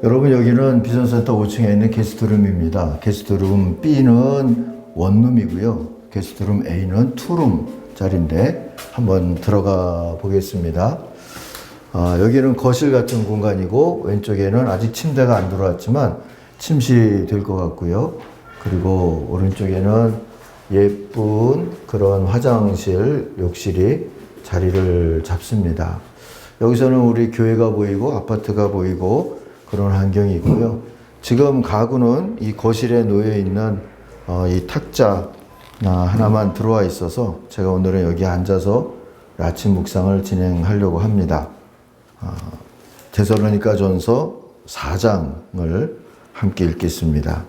여러분, 여기는 비전센터 5층에 있는 게스트룸입니다. 게스트룸 B는 원룸이고요. 게스트룸 A는 투룸짜리인데 한번 들어가 보겠습니다. 여기는 거실 같은 공간이고 왼쪽에는 아직 침대가 안 들어왔지만 침실이 될 것 같고요. 그리고 오른쪽에는 예쁜 그런 화장실, 욕실이 자리를 잡습니다. 여기서는 우리 교회가 보이고 아파트가 보이고 그런 환경이 있고요. 지금 가구는 이 거실에 놓여 있는 이 탁자 하나만 들어와 있어서 제가 오늘은 여기 앉아서 아침 묵상을 진행하려고 합니다. 데살로니가전서 4장을 함께 읽겠습니다.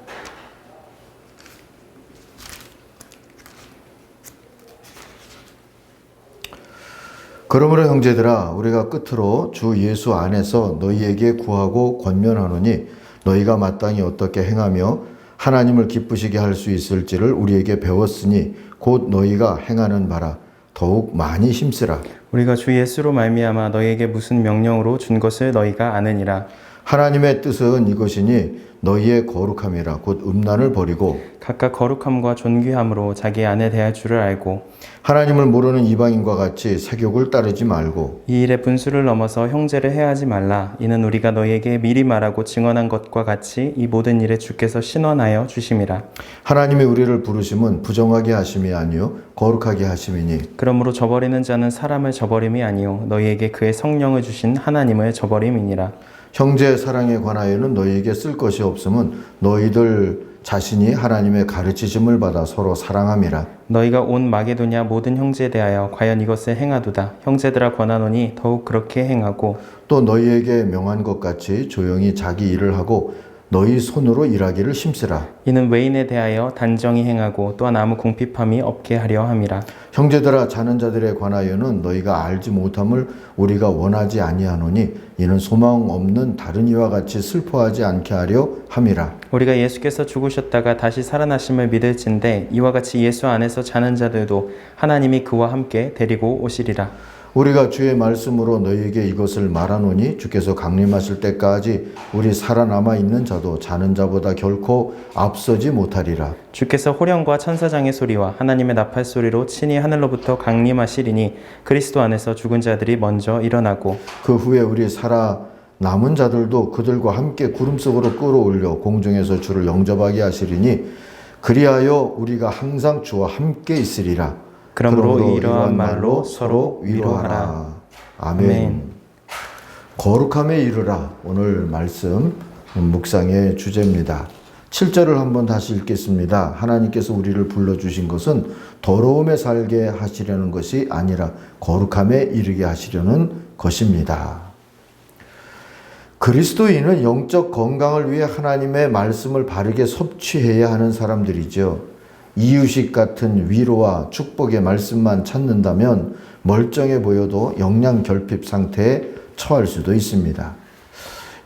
그러므로 형제들아, 우리가 끝으로 주 예수 안에서 너희에게 구하고 권면하노니 너희가 마땅히 어떻게 행하며 하나님을 기쁘시게 할 수 있을지를 우리에게 배웠으니 곧 너희가 행하는 바라 더욱 많이 힘쓰라. 우리가 주 예수로 말미암아 너희에게 무슨 명령으로 준 것을 너희가 아느니라. 하나님의 뜻은 이것이니 너희의 거룩함이라 곧 음란을 버리고 각각 거룩함과 존귀함으로 자기 안에 대할 줄을 알고 하나님을 모르는 이방인과 같이 세욕을 따르지 말고 이 일의 분수를 넘어서 형제를 해하지 말라. 이는 우리가 너희에게 미리 말하고 증언한 것과 같이 이 모든 일에 주께서 신원하여 주심이라. 하나님이 우리를 부르심은 부정하게 하심이 아니요 거룩하게 하심이니 그러므로 저버리는 자는 사람을 저버림이 아니요 너희에게 그의 성령을 주신 하나님을 저버림이니라. 형제 사랑에 관하여는 너희에게 쓸 것이 없음은 너희들 자신이 하나님의 가르치심을 받아 서로 사랑함이라. 너희가 온 마게도냐 모든 형제에 대하여 과연 이것을 행하도다. 형제들아 권하노니 더욱 그렇게 행하고 또 너희에게 명한 것 같이 조용히 자기 일을 하고 너희 손으로 일하기를 힘쓰라. 이는 외인에 대하여 단정히 행하고 또한 아무 궁핍함이 없게 하려 함이라. 형제들아, 자는 자들에 관하여는 너희가 알지 못함을 우리가 원하지 아니하노니 이는 소망 없는 다른 이와 같이 슬퍼하지 않게 하려 함이라. 우리가 예수께서 죽으셨다가 다시 살아나심을 믿을진대 이와 같이 예수 안에서 자는 자들도 하나님이 그와 함께 데리고 오시리라. 우리가 주의 말씀으로 너희에게 이것을 말하노니 주께서 강림하실 때까지 우리 살아남아 있는 자도 자는 자보다 결코 앞서지 못하리라. 주께서 호령과 천사장의 소리와 하나님의 나팔 소리로 친히 하늘로부터 강림하시리니 그리스도 안에서 죽은 자들이 먼저 일어나고 그 후에 우리 살아남은 자들도 그들과 함께 구름 속으로 끌어올려 공중에서 주를 영접하게 하시리니 그리하여 우리가 항상 주와 함께 있으리라. 그러므로 이러한 말로 서로 위로하라. 아멘. 거룩함에 이르라. 오늘 말씀 묵상의 주제입니다. 7절을 한번 다시 읽겠습니다. 하나님께서 우리를 불러주신 것은 더러움에 살게 하시려는 것이 아니라 거룩함에 이르게 하시려는 것입니다. 그리스도인은 영적 건강을 위해 하나님의 말씀을 바르게 섭취해야 하는 사람들이죠. 이유식 같은 위로와 축복의 말씀만 찾는다면 멀쩡해 보여도 영양 결핍 상태에 처할 수도 있습니다.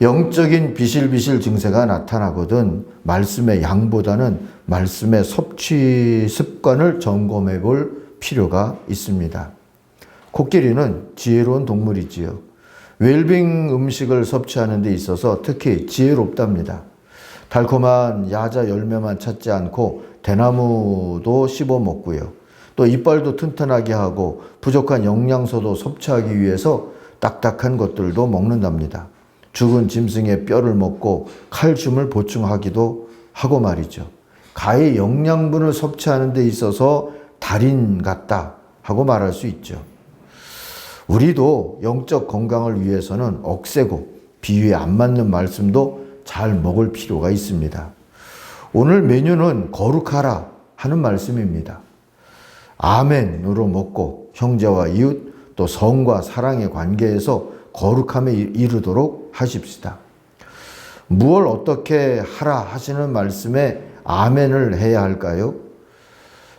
영적인 비실비실 증세가 나타나거든 말씀의 양보다는 말씀의 섭취 습관을 점검해 볼 필요가 있습니다. 코끼리는 지혜로운 동물이지요. 웰빙 음식을 섭취하는 데 있어서 특히 지혜롭답니다. 달콤한 야자 열매만 찾지 않고 대나무도 씹어 먹고요. 또 이빨도 튼튼하게 하고 부족한 영양소도 섭취하기 위해서 딱딱한 것들도 먹는답니다. 죽은 짐승의 뼈를 먹고 칼슘을 보충하기도 하고 말이죠. 가의 영양분을 섭취하는 데 있어서 달인 같다 하고 말할 수 있죠. 우리도 영적 건강을 위해서는 억세고 비유에 안 맞는 말씀도 잘 먹을 필요가 있습니다. 오늘 메뉴는 거룩하라 하는 말씀입니다. 아멘으로 먹고 형제와 이웃 또 성과 사랑의 관계에서 거룩함에 이르도록 하십시다. 무엇을 어떻게 하라 하시는 말씀에 아멘을 해야 할까요?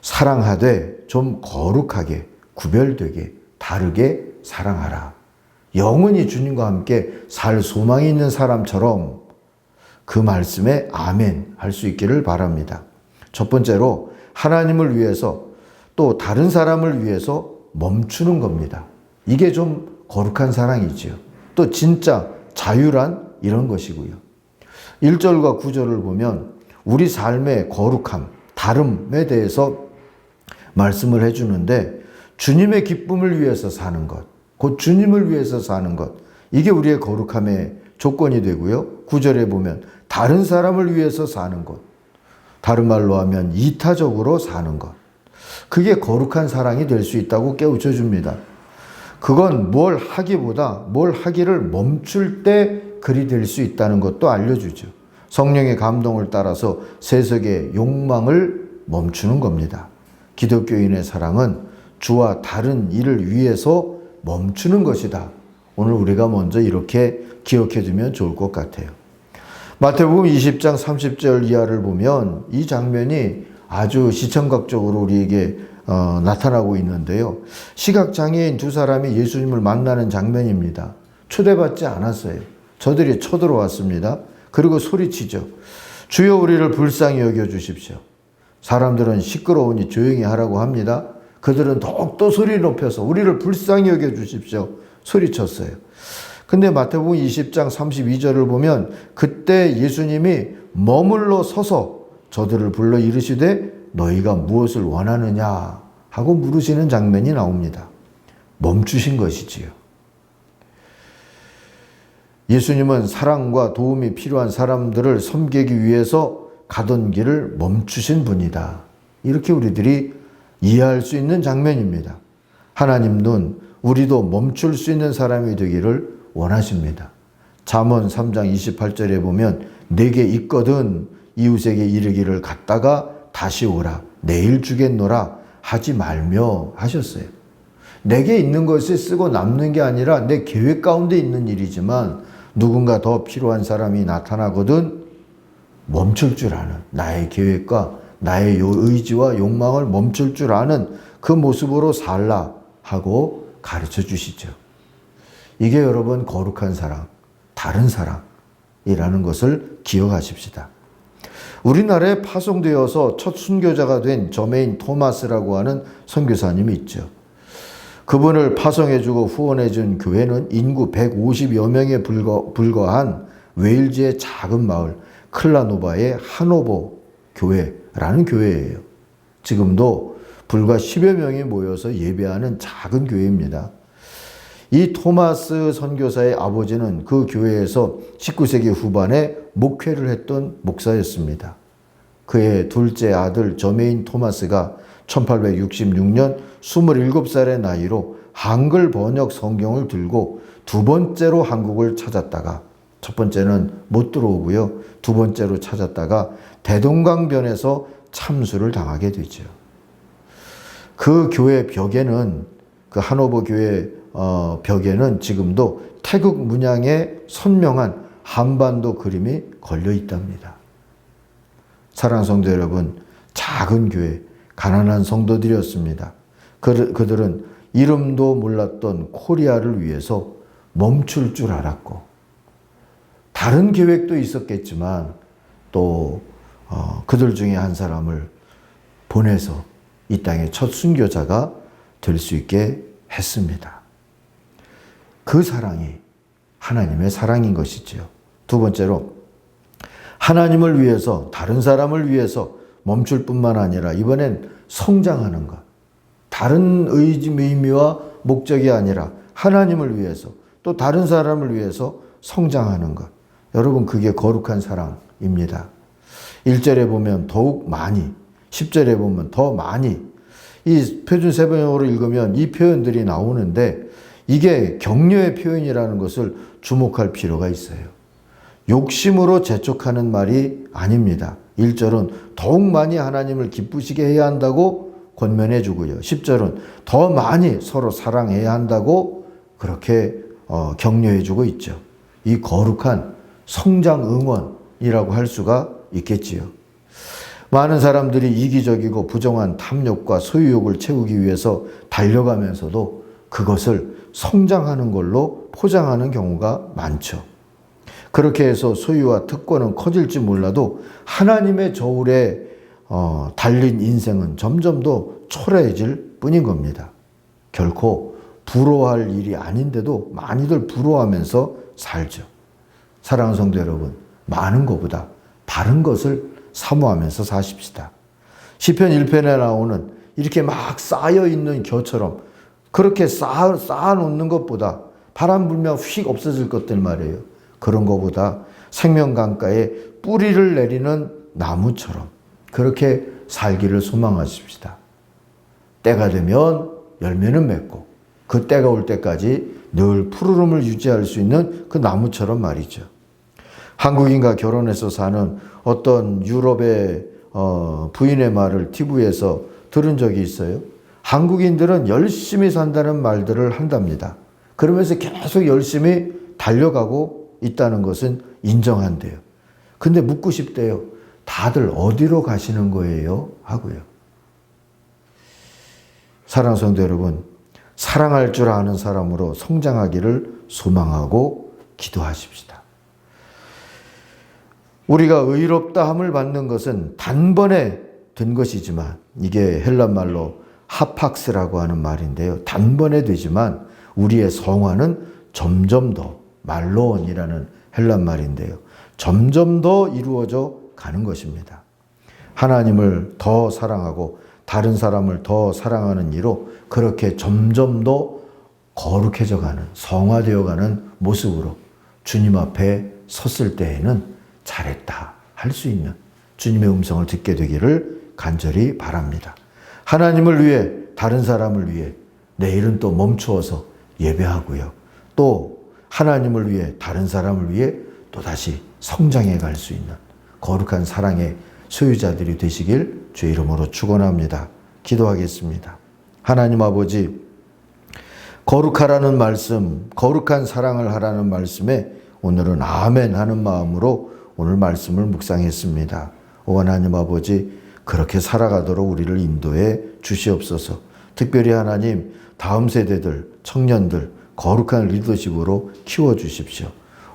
사랑하되 좀 거룩하게 구별되게 다르게 사랑하라. 영원히 주님과 함께 살 소망이 있는 사람처럼 그 말씀에 아멘 할 수 있기를 바랍니다. 첫 번째로 하나님을 위해서 또 다른 사람을 위해서 멈추는 겁니다. 이게 좀 거룩한 사랑이지요. 또 진짜 자유란 이런 것이고요. 1절과 9절을 보면 우리 삶의 거룩함, 다름에 대해서 말씀을 해주는데 주님의 기쁨을 위해서 사는 것, 곧 주님을 위해서 사는 것, 이게 우리의 거룩함의 조건이 되고요. 9절에 보면 다른 사람을 위해서 사는 것, 다른 말로 하면 이타적으로 사는 것, 그게 거룩한 사랑이 될 수 있다고 깨우쳐 줍니다. 그건 뭘 하기보다 뭘 하기를 멈출 때 그리 될 수 있다는 것도 알려주죠. 성령의 감동을 따라서 세속의 욕망을 멈추는 겁니다. 기독교인의 사랑은 주와 다른 일을 위해서 멈추는 것이다. 오늘 우리가 먼저 이렇게 기억해 두면 좋을 것 같아요. 마태복음 20장 30절 이하를 보면 이 장면이 아주 시청각적으로 우리에게 나타나고 있는데요. 시각장애인 두 사람이 예수님을 만나는 장면입니다. 초대받지 않았어요. 저들이 쳐들어왔습니다. 그리고 소리치죠. 주여 우리를 불쌍히 여겨주십시오. 사람들은 시끄러우니 조용히 하라고 합니다. 그들은 더욱더 소리 높여서 우리를 불쌍히 여겨주십시오. 소리쳤어요. 근데 마태복음 20장 32절을 보면 그때 예수님이 머물러 서서 저들을 불러 이르시되 너희가 무엇을 원하느냐 하고 물으시는 장면이 나옵니다. 멈추신 것이지요. 예수님은 사랑과 도움이 필요한 사람들을 섬기기 위해서 가던 길을 멈추신 분이다. 이렇게 우리들이 이해할 수 있는 장면입니다. 하나님 눈, 우리도 멈출 수 있는 사람이 되기를 원하십니다. 잠언 3장 28절에 보면 내게 있거든 이웃에게 이르기를 갔다가 다시 오라 내일 주겠노라 하지 말며 하셨어요. 내게 있는 것을 쓰고 남는 게 아니라 내 계획 가운데 있는 일이지만 누군가 더 필요한 사람이 나타나거든 멈출 줄 아는 나의 계획과 나의 의지와 욕망을 멈출 줄 아는 그 모습으로 살라 하고 가르쳐 주시죠. 이게 여러분 거룩한 사랑, 다른 사랑이라는 것을 기억하십시다. 우리나라에 파송되어서 첫 순교자가 된 저메인 토마스라고 하는 선교사님이 있죠. 그분을 파송해주고 후원해준 교회는 인구 150여 명에 불과한 웨일즈의 작은 마을 클라노바의 하노버 교회라는 교회예요. 지금도 불과 10여 명이 모여서 예배하는 작은 교회입니다. 이 토마스 선교사의 아버지는 그 교회에서 19세기 후반에 목회를 했던 목사였습니다. 그의 둘째 아들 저메인 토마스가 1866년 27살의 나이로 한글 번역 성경을 들고 두 번째로 한국을 찾았다가 첫 번째는 못 들어오고요. 두 번째로 찾았다가 대동강변에서 참수를 당하게 되죠. 그 교회 벽에는 그 하노버 교회 벽에는 지금도 태극 문양의 선명한 한반도 그림이 걸려 있답니다. 사랑하는 성도 여러분, 작은 교회, 가난한 성도들이었습니다. 그들은 이름도 몰랐던 코리아를 위해서 멈출 줄 알았고 다른 계획도 있었겠지만 또 그들 중에 한 사람을 보내서 이 땅의 첫 순교자가 될 수 있게 했습니다. 그 사랑이 하나님의 사랑인 것이지요. 두 번째로 하나님을 위해서 다른 사람을 위해서 멈출 뿐만 아니라 이번엔 성장하는 것. 다른 의미와 목적이 아니라 하나님을 위해서 또 다른 사람을 위해서 성장하는 것. 여러분 그게 거룩한 사랑입니다. 1절에 보면 더욱 많이, 10절에 보면 더 많이 이 표준 세번역으로 읽으면 이 표현들이 나오는데 이게 격려의 표현이라는 것을 주목할 필요가 있어요. 욕심으로 재촉하는 말이 아닙니다. 1절은 더욱 많이 하나님을 기쁘시게 해야 한다고 권면해 주고요. 10절은 더 많이 서로 사랑해야 한다고 그렇게 격려해 주고 있죠. 이 거룩한 성장 응원이라고 할 수가 있겠지요. 많은 사람들이 이기적이고 부정한 탐욕과 소유욕을 채우기 위해서 달려가면서도 그것을 성장하는 걸로 포장하는 경우가 많죠. 그렇게 해서 소유와 특권은 커질지 몰라도 하나님의 저울에 달린 인생은 점점 더 초라해질 뿐인 겁니다. 결코 부러워할 일이 아닌데도 많이들 부러워하면서 살죠. 사랑하는 성도 여러분, 많은 것보다 바른 것을 사모하면서 사십시다. 시편 1편에 나오는 이렇게 막 쌓여 있는 겨처럼 그렇게 쌓아놓는 것보다 바람 불면 휙 없어질 것들 말이에요. 그런 것보다 생명강가에 뿌리를 내리는 나무처럼 그렇게 살기를 소망하십시다. 때가 되면 열매는 맺고 그 때가 올 때까지 늘 푸르름을 유지할 수 있는 그 나무처럼 말이죠. 한국인과 결혼해서 사는 어떤 유럽의 부인의 말을 TV에서 들은 적이 있어요. 한국인들은 열심히 산다는 말들을 한답니다. 그러면서 계속 열심히 달려가고 있다는 것은 인정한대요. 근데 묻고 싶대요. 다들 어디로 가시는 거예요? 하고요. 사랑하는 성도 여러분, 사랑할 줄 아는 사람으로 성장하기를 소망하고 기도하십시다. 우리가 의롭다 함을 받는 것은 단번에 된 것이지만 이게 헬란말로 하팍스라고 하는 말인데요. 단번에 되지만 우리의 성화는 점점 더 말로원이라는 헬란 말인데요. 점점 더 이루어져 가는 것입니다. 하나님을 더 사랑하고 다른 사람을 더 사랑하는 이로 그렇게 점점 더 거룩해져 가는, 성화되어 가는 모습으로 주님 앞에 섰을 때에는 잘했다 할 수 있는 주님의 음성을 듣게 되기를 간절히 바랍니다. 하나님을 위해, 다른 사람을 위해 내일은 또 멈추어서 예배하고요. 또 하나님을 위해, 다른 사람을 위해 또다시 성장해 갈 수 있는 거룩한 사랑의 소유자들이 되시길 주의 이름으로 축원합니다. 기도하겠습니다. 하나님 아버지, 거룩하라는 말씀, 거룩한 사랑을 하라는 말씀에 오늘은 아멘 하는 마음으로 오늘 말씀을 묵상했습니다. 오 하나님 아버지, 그렇게 살아가도록 우리를 인도해 주시옵소서. 특별히 하나님, 다음 세대들, 청년들 거룩한 리더십으로 키워주십시오.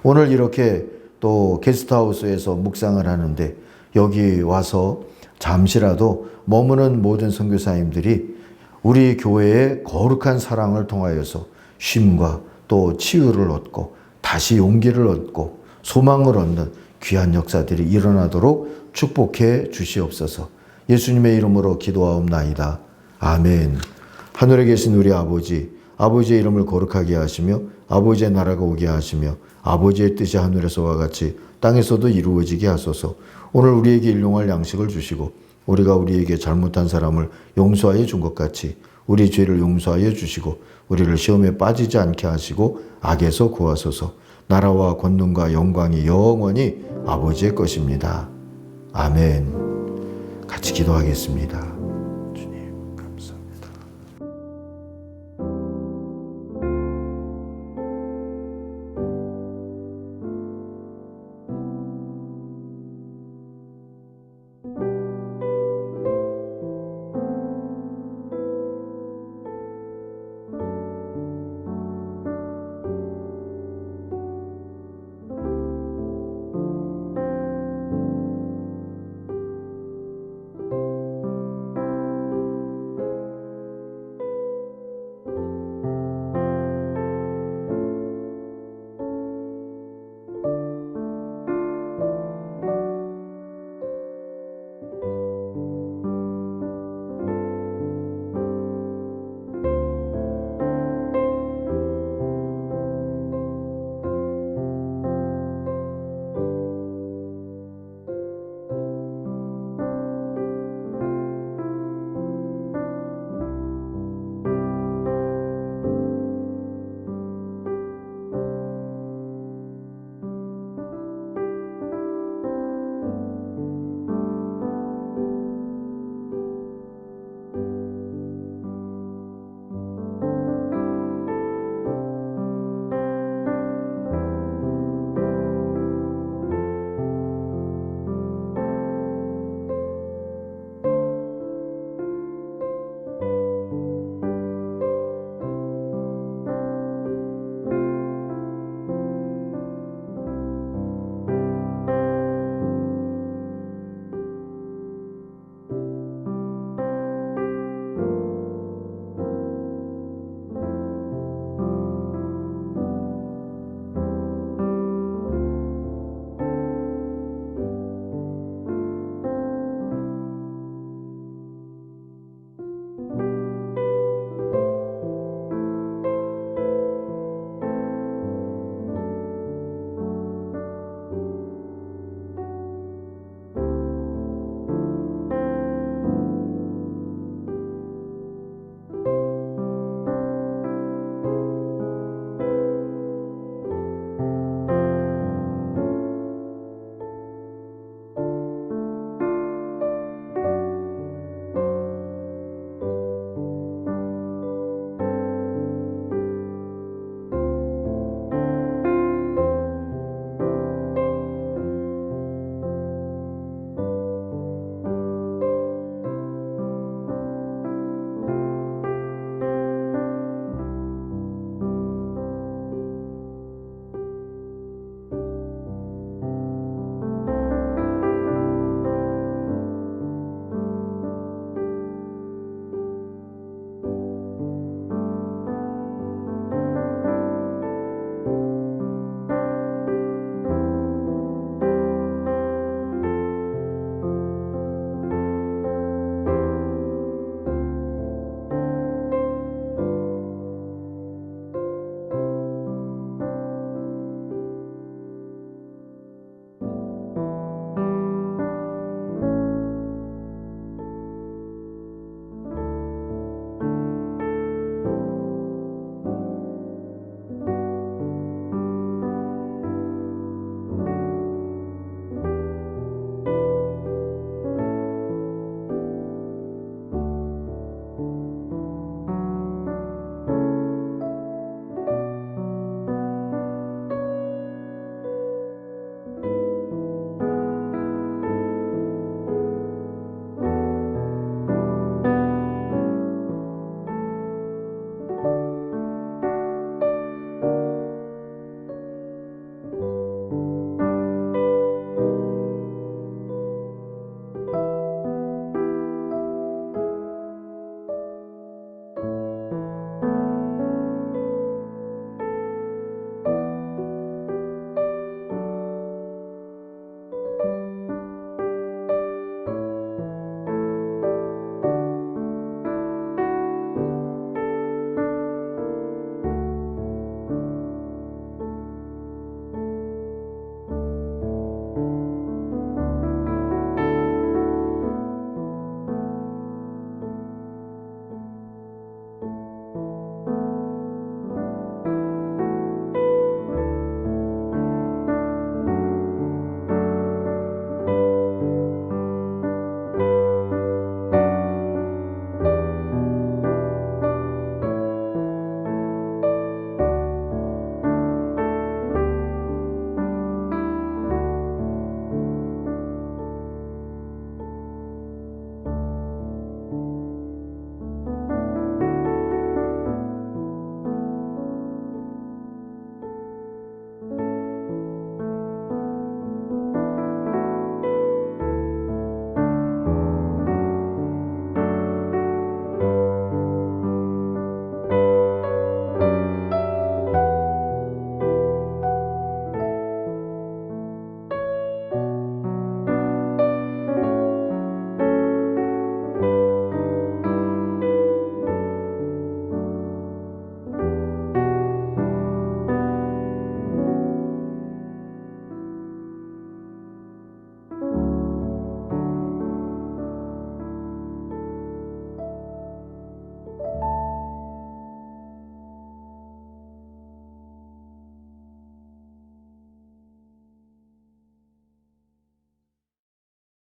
오늘 이렇게 또 게스트하우스에서 묵상을 하는데 여기 와서 잠시라도 머무는 모든 선교사님들이 우리 교회의 거룩한 사랑을 통하여서 쉼과 또 치유를 얻고 다시 용기를 얻고 소망을 얻는 귀한 역사들이 일어나도록 축복해 주시옵소서. 예수님의 이름으로 기도하옵나이다. 아멘. 하늘에 계신 우리 아버지, 아버지의 이름을 거룩하게 하시며 아버지의 나라가 오게 하시며 아버지의 뜻이 하늘에서와 같이 땅에서도 이루어지게 하소서. 오늘 우리에게 일용할 양식을 주시고 우리가 우리에게 잘못한 사람을 용서하여 준 것 같이 우리 죄를 용서하여 주시고 우리를 시험에 빠지지 않게 하시고 악에서 구하소서. 나라와 권능과 영광이 영원히 아버지의 것입니다. 아멘. 같이 기도하겠습니다.